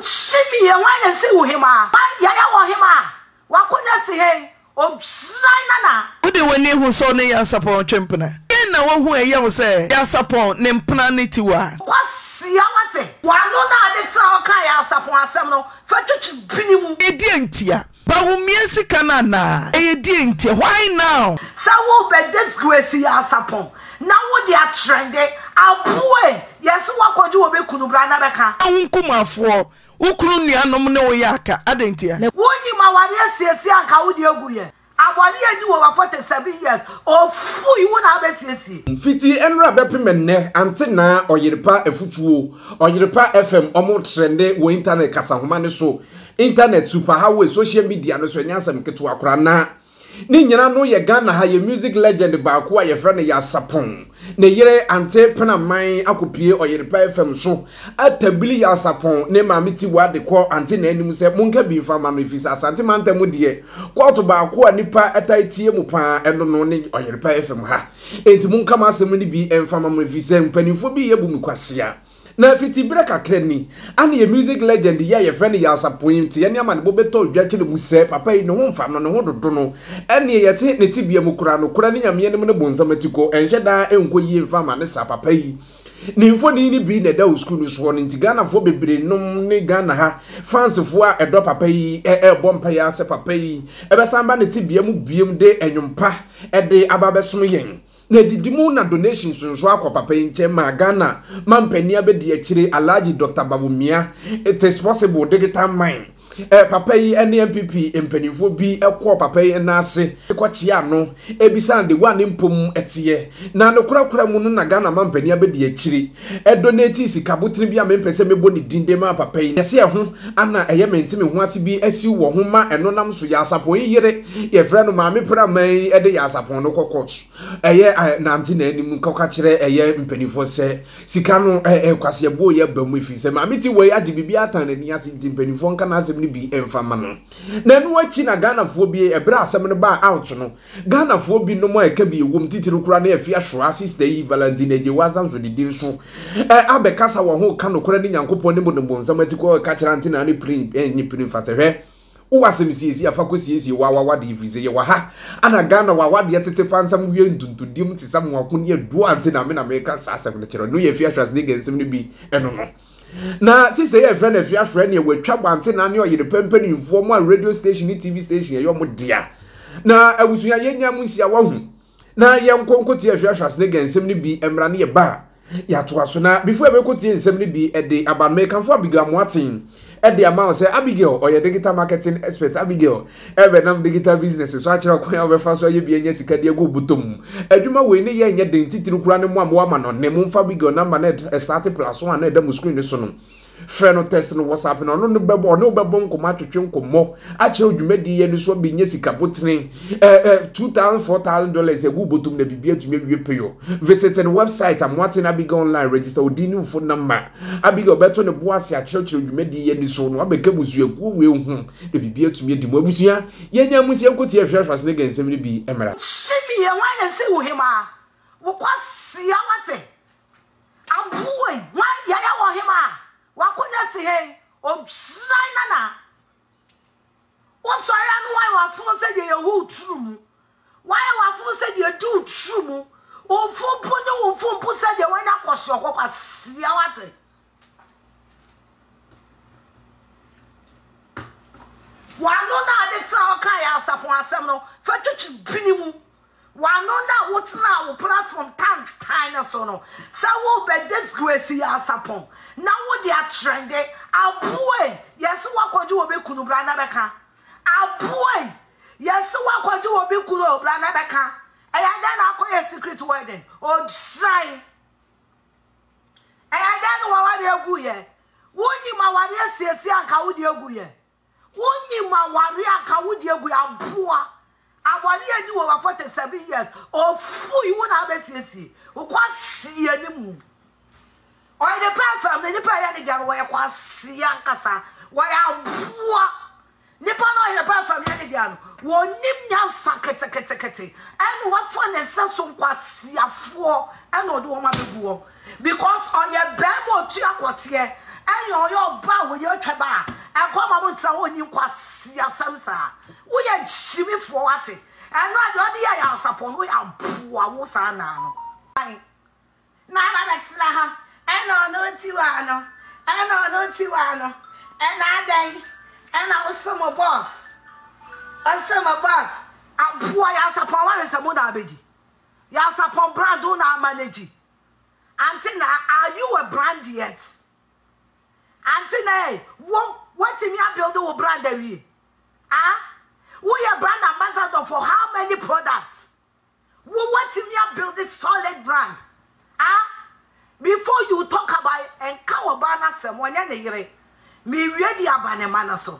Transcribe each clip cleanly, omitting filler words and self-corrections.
shimmy and why say with him. Yaya want him. What couldn't say hey? Oh, Nana. Who do we who saw the Yaw Sarpong Chimpana? Na wo hu eya wo se Yaw Sarpong ne mpana ne Tiwaa Kwasia wate wa no na de tsa o kan Yaw Sarpong asem no fa twetwe binimu edi antia ba wo miensi kana na edi antia why now sa wo be disgracing Yaw Sarpong na wo dia trende aboe yeso wakoje wo be kunu bra na beka awunkumafo ukunu nuanom ne wo yaka adentia wonyi ma ware asiesi anka wo di eguye abori edi wo 47 years ofu iwu na abesiesi fiti enra bepemenne Auntie Naa oyerepa efutuo oyerepa FM omo trende wo internet kasahoma ne so internet super how social media no so nyasam keto akora na ni nyina no ye Ghana ha ye music legend ba ko ye frɛ ne Yaw Sarpong ne yere Auntie Pinamang akopie oyerepa FM so atabili Yaw Sarpong ne Maame Tiwaa de ko Auntie Naa anim se monka bi fa ma no fisa asante mantamu de ko to ba ko nipa ataitie mu pa eno no ne oyerepa FM ha enti monka ma asem ni bi emfa ma mo fisa mpanifo bi ye bu mi Kwasia na fiti breka kreni ani ye music legend ye friend Yaw Sarpong ti ye niama ne bobeto dwache ne muse papa yi ne ho mfa no ne ho dodo no eni ye te ne tibia mu kura no kura ne nyame ne ne bonzam atiko enhye da enko yi mfa ma ne sa papa yi ni mfoni ni bi ne da school so no nti Ghana fo bebre nom ne Ghana ha fans fo a edo papa yi bompa ya se papa yi ebesamba ne tibia mu biem de enwumpa de ababesom yen na didimu na donation sunso akwa papa nche ma Ghana mampani abedi akire Alhaji Dr. Babumia it is possible digital mind papa yi NMPP empanifo bi ekọ papa yi na ase kwachia no ebisa de wa ne mpom etie na no kura mu no na Ghana mampani abedi akire donate sikabotene bi amempese mebo ne dinde ma papa yi yese ho ana eye mentime ho ase bi asi wo ho ma eno nam so Yaw Sarpong yire ye frɛ no Maame Pinamang ede Yaw Sarpong no kokot eye na Auntie Naa anim koka kire eye mpanifo se sika no Kwasia bo ye ba mu efise Maame Tiwaa ade bibi atan na ni ase mpanifo nka na ase ni bi emfama no na nu achi na Ghana fo bi ebra asem ne ba out no Ghana fo bi no mo eka bi ewom titiri kura na Afia Schwar sister yi Valentine je wazan so de din so abekasa wo ho ka no kura ni Nyankopon ne bo nsam atiko ka kira Auntie Naa ne prin fatehwe uwasem siesi afako siesi wa de ifize ye wa ha ana Ghana wa de tete pansam wie ntuntudim tisam wa kun ye do Auntie Naa me na me ka sasem ne kira no ye Afia Schwar ne gensem ne bi eno no na sister ye friend Afia Schwar ne we twa Auntie Naa ne oyede pempeni info mo radio station ni TV station ye yo mo dia na abusuya ye nya musia wa hu na ye nkonkoti Afia Schwar ne gensem ne bi emra ne ye ba ya to aso na before e be koti ensem ne bi e de abanme kanfo abiga moaten e de amount say Abigail or your digital marketing expert Abigail ever nam digital business so akira kwan obefa so ye bi enya sika de go butom adwuma we ne ye nya den titiri kura ne mo ama no ne mo mfa Abigail number net start plus one na da mu screen so no freno test no WhatsApp no no bebo no bebo nkoma twetwe nkomo akira odwumadi ye ni so bi nya sika botene $2,000 $4,000 egu botom na bibia tumi wie peyo visit the website amwate na Abigail online register odini phone number Abigail beto ne boase akira odwumadi ye ni so no abeka busu egu we hu na bibia tumi di mo abusia ye nya musi enkoti Afia Schwar ne gensem ne bi emra shimi ye wan se wo hima wo Kwasia wate aboe wan yaya wo hima wakunya si hey Nana Osaya no why wa fun say ye hu true why wa fun say ye do true o fun po ne o fun po say ye wan akosho Kwasia wate wa no na de tsa o kan Yaw Sarpong asem no fa twetwe binimu wa no na wotna wo platform time so no sa wo be disgracing Yaw Sarpong na wo dia trende aboe yeso wakoje wo be kunu bra na beka aboe yeso wakoje wo be kunu bra na beka eya da na akoye secret wedding o shine eya da no wa ware agu ye wonyi ma ware asiesi anka wo di agu ye wonyi ma ware anka wo di agu aboa abori edi wo 47 years ofu iwu na abesiesi o Kwasia ni mu o de platform ni pa ya ni jaro wo Kwasia nkasa wo ya aboa ni pa no ye platform ya ni jaro wo nim nya sa kete enu wa fo ne se so Kwasia fo enu do wo ma beguo because o ye bemo tu akote and your bow with your chaba, and come on to you Kwasia Samsa. We are shimmy for what it, and not the other Yaw Sarpong, we are poor Wusana. Now, and no Tiwaa, and no Tiwaa, and I day, and I was summer boss. A summer boss, a poor Yaw Sarpong, what is a mother baby? Yaw Sarpong brand do not manage. Auntie Naa, are you a brand yet? Auntie Naa, what in your building will brand there? Ah? We are brand ambassador for how many products? What in your building solid brand? Ah? Before you talk about and Kawabana someone any me ready abanemana so.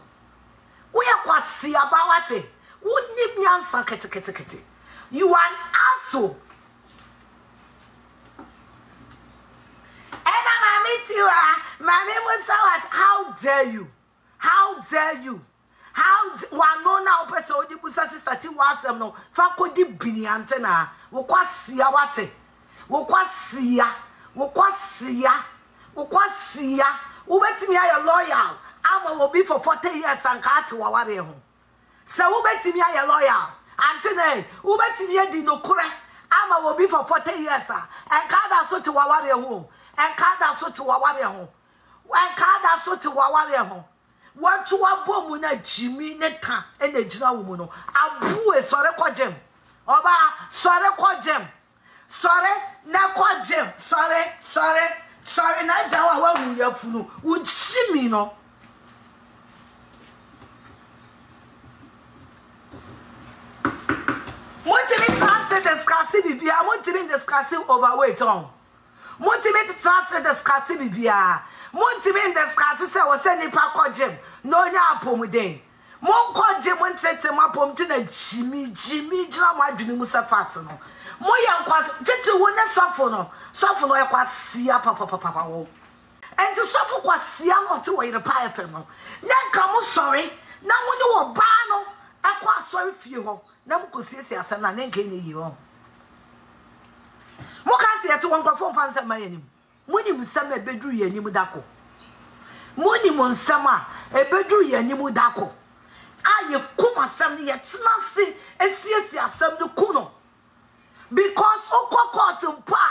We are Kwasia about it. Wouldn't me answer kete. You are an asshole. And I'm Maame Tiwaa, Maame Pinamang, how dare you? How dare you? How one no now person odi busa sister Tiwaa asem no fa kodi bini Auntie Naa wo Kwasia wate wo Kwasia wo betimi aye loyal ama wo be for 40 years and ka ate waware ho se wo betimi aye loyal Auntie Naa wo betimi adi no kure ama wo be for 40 years and ka da so te waware ho and ka da so te waware ho and ka da so te waware ho what to a bomb na Jimmy Neta and a Jinamuno. Abu a sorry quajem. Oba, sorry quajem. Sorry, na quajem. Sorry, na Jawa, when we are funu. Would she me no? What to be translated discussing Bibia? I want to be discussing overweight on. What to be translated discussing Bibia? Montimin discuss was sending Paco Jim, no ya pomude. Monco Jim went sent him up on Jimmy drama Musa Fatano. Moya was Titu wouldn't suffer no Kwasia papa. And to suffer Kwasia not to wait a pie fellow. Now come sorry, now when you were bano, I quite sorry for you. Now could see as an uncanny you. Mokasi to one perform fans at my enemy. Muni musama bedru ye nimu dako. Muni monsama e bedru ye nimu dako. Aye kuma sam ye tnase esiesi asam no kuno. Because okokot mpa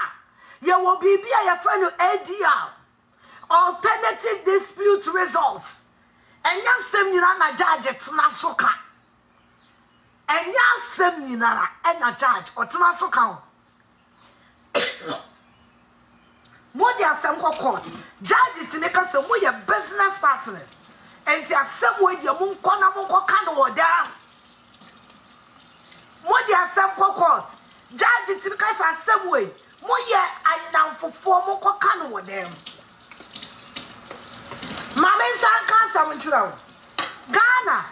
ye wo bibia ye friend ADR alternative dispute results. Enya sem nyina na judge tna soka. Enya sem nyina na judge o tna soka. Modi asem court judge it make us we are business partners and ti asem we dey mun kona mun ko kan wo da Modi asem court judge it make us asem we ye anamfofo mun ko kan wo da Maame san kan sam nchira Ghana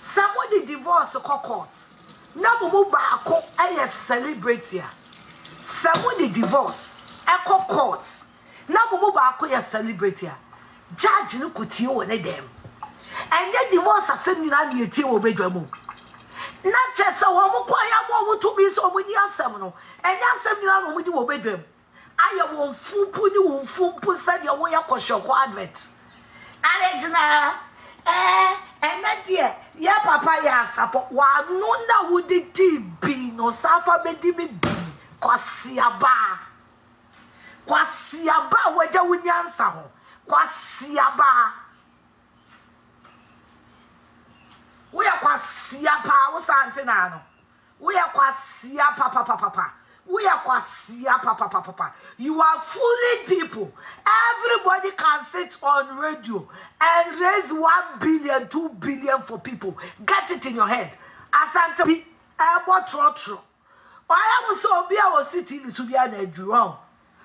somebody divorce court na mu ba ko aye celebrate here somebody divorce echo court na mumu ba ko ya celebrate ya judge no kutie wo ne dem enye divorce asem ni na ne tie wo bedwa mu na chese wo mu kwa ya wo to bi so mu ni asem no enye asem ni na wo di wo bedwa mu aye wo mfumpu sa de wo ya koshoko advert alejina ena die ya papa ya sapo wa no na wo di bi no safa be di mi bi Kwasia ba waja wunyansa ho Kwasia ba we are Kwasia pa wo Auntie Naa no we are Kwasia papa we are Kwasia papa you are fooling people. Everybody can sit on radio and raise 1 billion 2 billion for people. Get it in your head. Asante bi ebo trotro I am so be our city to be an edron.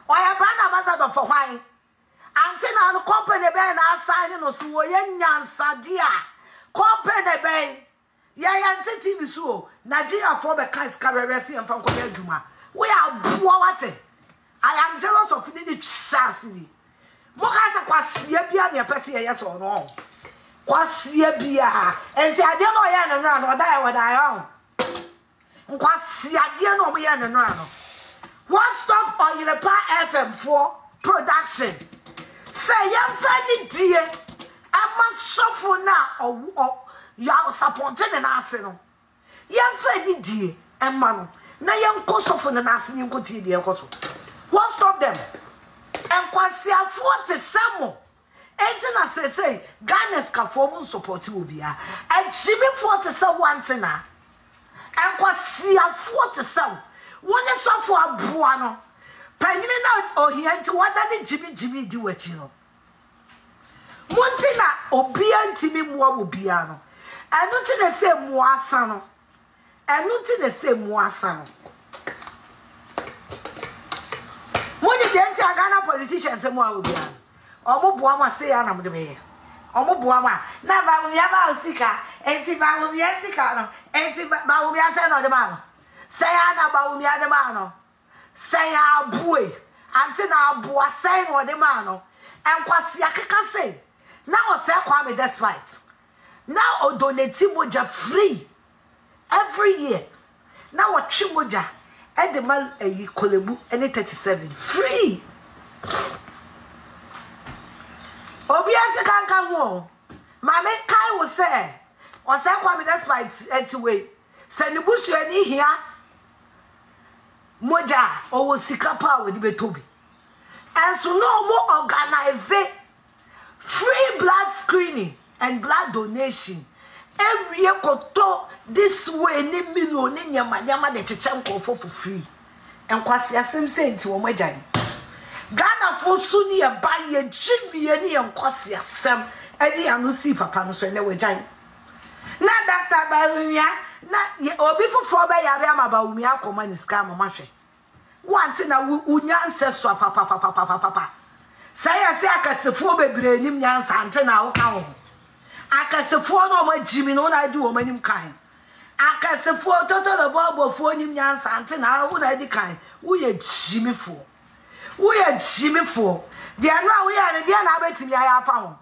I am brand ambassador for wine. Auntie Naa the company be na signing no so ye nyansa dia. Company be ye Auntie TV so Nigeria for be kind scarresi and from Adwuma. We are what I am jealous of the chassis. Mokasa Kwasia bia ne pete yes or no. Kwasia bia enti ade no ye na no die we die on. Kwasia die no me ye na no. One stop on Yoruba FM 4 production. say yam fani die ama sofo na o Yaw Sarpong na ase no yam fani die emma no na yam ko sofo na ase ni nko tie die ko so what stop them and Kwasia 40 samo enti na say Ghana's ka form support obia and Jimmy 40 say one thing na and Kwasia 40 sam woni sofo aboa no panyine na ohianti wada ni Jimmy di wachi no monti na obia ntimi muwa obia no enu ti na say muasa no enu ti na say muasa no monyi de enti Ghana politicians muwa obia omo boa ma say ya na mo de be omo boa ma na ba wo ya ba osika enti ba wo ya sika no enti ba wo ya say no de ma no say ya na ba wo ya de ma no say ya boy Auntie Naa boa say no de ma no en Kwasia keka say now o say Kwame despite now o donate moja free every year now o twi moja e de mal kolebu any 37 free obi asika nka ho Maame kai wo say o say Kwame despite anyway say ni busu ani hia moja o wo sika pa wo di betobi and so no more organize free blood screening and blood donation every year koto this way ni million ni nyama de chechenko for free and Kwasia say nti wo magyan Ghana for suni e ba ye jimie ni en Kwasia sem edi anu si papa no so ne wagyan na doctor ba wia na obi fofo ba yare ama ba wumi akoma ni scam ma hwe wanti na unyanse so papa say ase akasefo bebre nim nyansa ante na wo ka ho akasefo no ma jimi no na di wo manim kan akasefo totoro bobofo nim nyansa ante na wo na di kan wo ye jimifo de anu a wo ye ne de na abetimi ya afa ho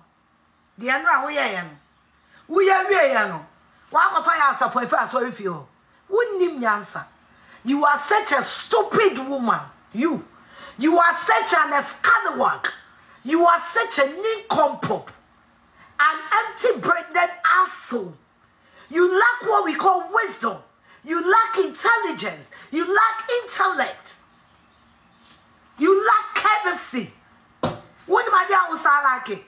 de anu a wo ye ye no wo ye wie ye no wa akofa ya asapo efa asori fi ho wo nim nyansa you are such a stupid woman you are such an scallywag. You are such a nincompoop, an empty-brained asshole. You lack what we call wisdom. You lack intelligence. You lack intellect. You lack courtesy. What my dear was like it?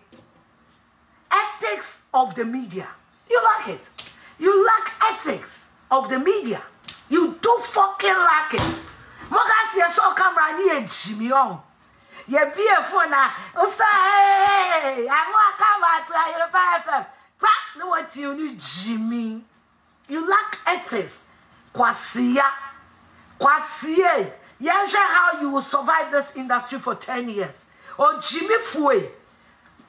Ethics of the media. You lack it. You lack ethics of the media. You do fucking lack it. Mogasi so camera ni Jimmy on. Ye be a phone na say I want come to Yoruba FM. But no what you need Jimmy. You lack ethics. Kwasia. Yes, how you will survive this industry for 10 years. Or Jimmy Fue.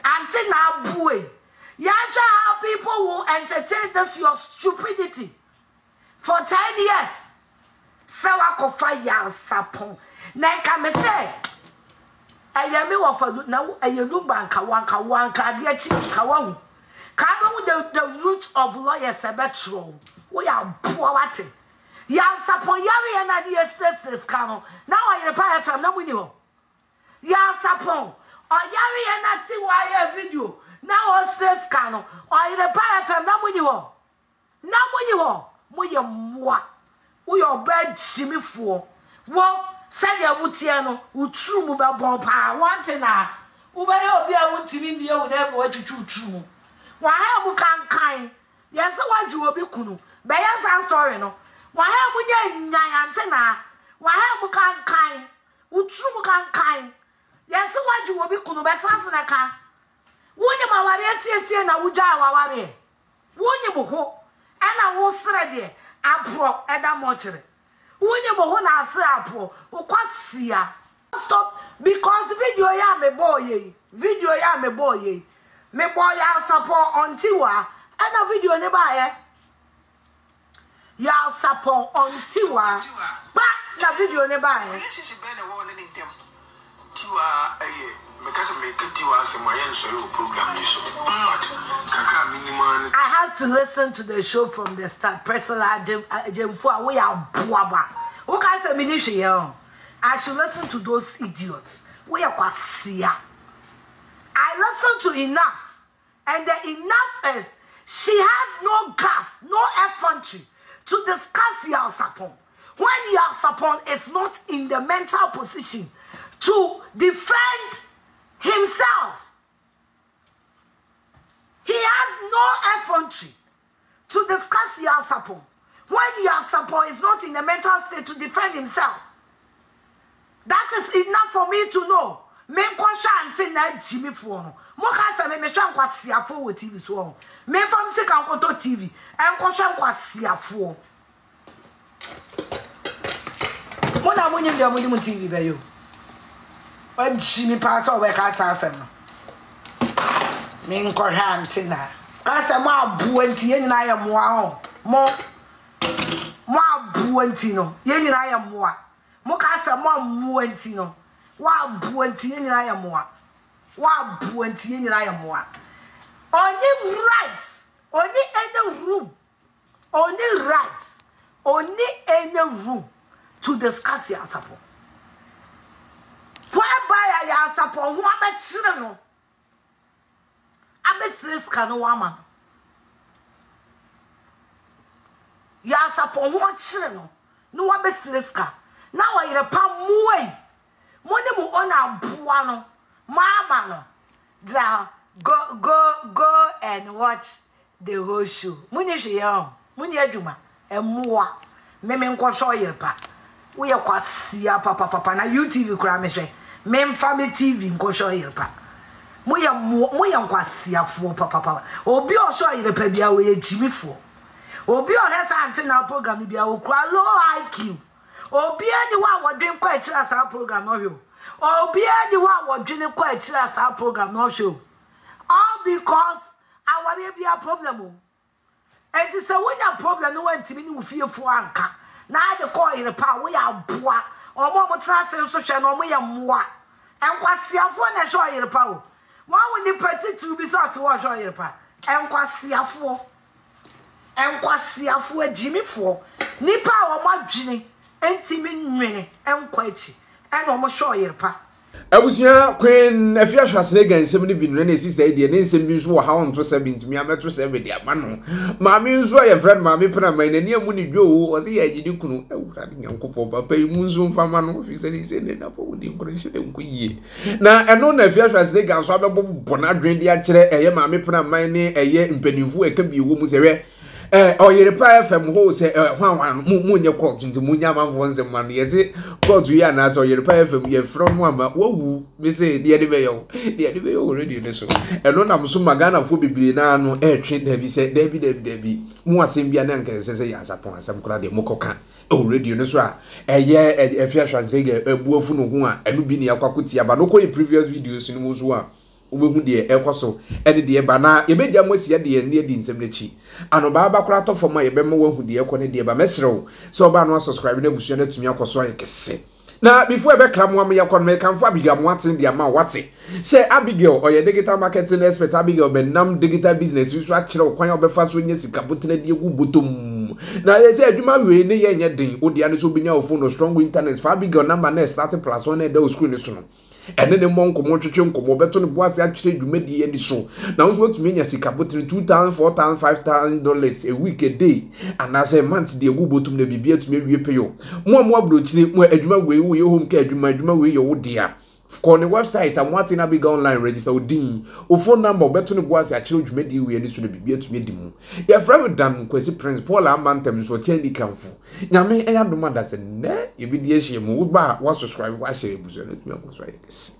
Auntie Naa Bue. Yes, how people will entertain this your stupidity for 10 years. So I could find Yaw Sarpong. Now come and say, I am me now. I look back. The root of lawyers are better. We are poor at it. Yaw Sarpong yari and I says Kano. Now I reply from no winning. Yaw Sarpong or yari and I see why video. Now I says Kano. I reply from no winning. No winning. We are moi. We are bad Jimmy for. Well, say ya wutiano, utru mu ba bon pa, want na. Uba yo bi a wunti ni dia wo na bo atwutwu. Wa ha mu kan. Yes, what you obi kunu. Be ya story no. Wa ha mu nya nyan ante na. Wa ha mu kan. Utru mu kan. Yes, what you obi kunu be trans na ka. Wonye ma ware asiesie na wuja aware. Wonye bo ho. Ana wo sere de apro eda mochire. Wonye bo ho na ase apro. Kwasia. Stop because video ya me boy. Me boy Yaw Sarpong on Tiwaa. And video ne ba ye. Yaw Sarpong on Tiwaa. Ba na video ne ba ye. Relationship be na wo ne ntem. Tiwaa because me Tiwaa se mo yen so program yi so. But kakra minimum. I have to listen to the show from the start. Personal Jemfo we are boaba. Who can say ministry here? I should listen to those idiots. We are Kwasia. I listened to enough. And the enough is she has no gas, no effrontery to discuss Yaw Sarpong. When Yaw Sarpong is not in the mental position to defend himself, he has no effrontery to discuss Yaw Sarpong. When Yaw Sarpong is not in the mental state to defend himself, that is enough for me to know. Men kwasha Auntie Naa Jimmy for Moka say me twa Kwasia for with TV so. Men fam se kan koto TV en kwasha Kwasia for. Mona munyim dia munyim TV be yo. Wan Jimmy pass over ka ta asem no. Men kwasha Auntie Naa. Ka say mo abu anti ye nyina ye moa ho. Mo abu anti no. Ye nyina ye moa. Moka say mo amu anti no. Wa buanti nyina ya moa. Wa buanti nyina ya moa. Only rights, only any room. Only rights, only any room to discuss Yaw Sarpong. Whereby Yaw Sarpong who abetire no. Abesiriska no wama. Yaw Sarpong who abetire no. No abesiriska. Na wa yire pa muwe. Money mu ona buano, mama no. Ja go and watch the whole show. Muni she yo, muni adwuma, emua. Meme nko show yepa. We ya Kwasia papa na YouTube kura me hwe. Mem family TV nko show yepa. Mo ya Kwasia fo papa. Obi o show yepa bia we ejimi fo. Obi o hesa Auntie Naa program bia o kura low IQ. Obi any wa wodwen kwa akira sa program no hwe. Obi any wa wodwen kwa akira sa program no hwe. All because our be a problem. And it's a when problem no want me ni fiefo anka. Na de call in pa we ya boa. Omo mo transe so hwe no mo ya moa. Enkwasiafo na hwe yire pa o. Wa woni petit to be so to wa hwe yire pa. Enkwasiafo ajimifo. Nipa wo madwene entimi nwene enkwachi ena omo show yerpa abusia Queen Afia hwasene gansem ne bi no na sister e de ne nsem bi so wo ha onto 70 ameto 70 ama no maame nso ya friend Maame Pinamang na ne amu ne dwo o se ya gidi kunu awurade nyankopɔ papa yi mu nso mfama no fi se ne na po wodi nkɔrehye de nkoyie na eno na Afia hwasene ganso abɛbɔ bona dwen de a kyerɛ eye Maame Pinamang ne eye mpanifu eka bi wo mu se hwɛ Oyerepa FM ho se hwan mu nye court nti mu nya manfo nsem man ye se court yi ana so Oyerepa FM ye from ama wawu me se de be yo radio ne so eno nam so magana fo bibire na no twe da bi se da bi mu asem bia na nka se Yaw Sarpong asem kura de mokoka radio ne so a eye Afia Schwar ebuafu no ho a eno bi ne yakwakotia ba no ko previous videos no mu so a ubehu de ekoso ene de ba na yebegya mosia de ne adi nsem lechi ano ba kura to forma yebema wahu de ekɔ ne de ba mesrew so ba no subscribe na busua na tumi akoso ayekese na before ebe kra mo am yakɔ no me kanfo Abigail mo aten de ama wate say Abigail oye digital marketing expert Abigail benam digital business so akere kwan obefa so nya sika botena de egu botom na ye say adwuma we ne ye nya den odi ane so benya phone no strong internet fa Abigail number na starting plus one na the screen so no ene ne monko mo twetwe nkomo beto ne boase akire dwumadi ani so na wo so watumi nya sika botire $2,000 $4,000 $5,000 a week a day and as a month de egu botum na bibia tumi awie peyo mo abrochire mo adwuma we wo ye home ka adwuma we ye wo dia call the website and what in Abigail online register odin o phone number beto ne boase akire dwumadi we ani so na bibia tumi dimu ya friend dan Kwesi principal amantem so tendi kanfu nyame eya doma da se ne ye bi die hye mo ba wa subscribe wa share buso na tumi akoswa yes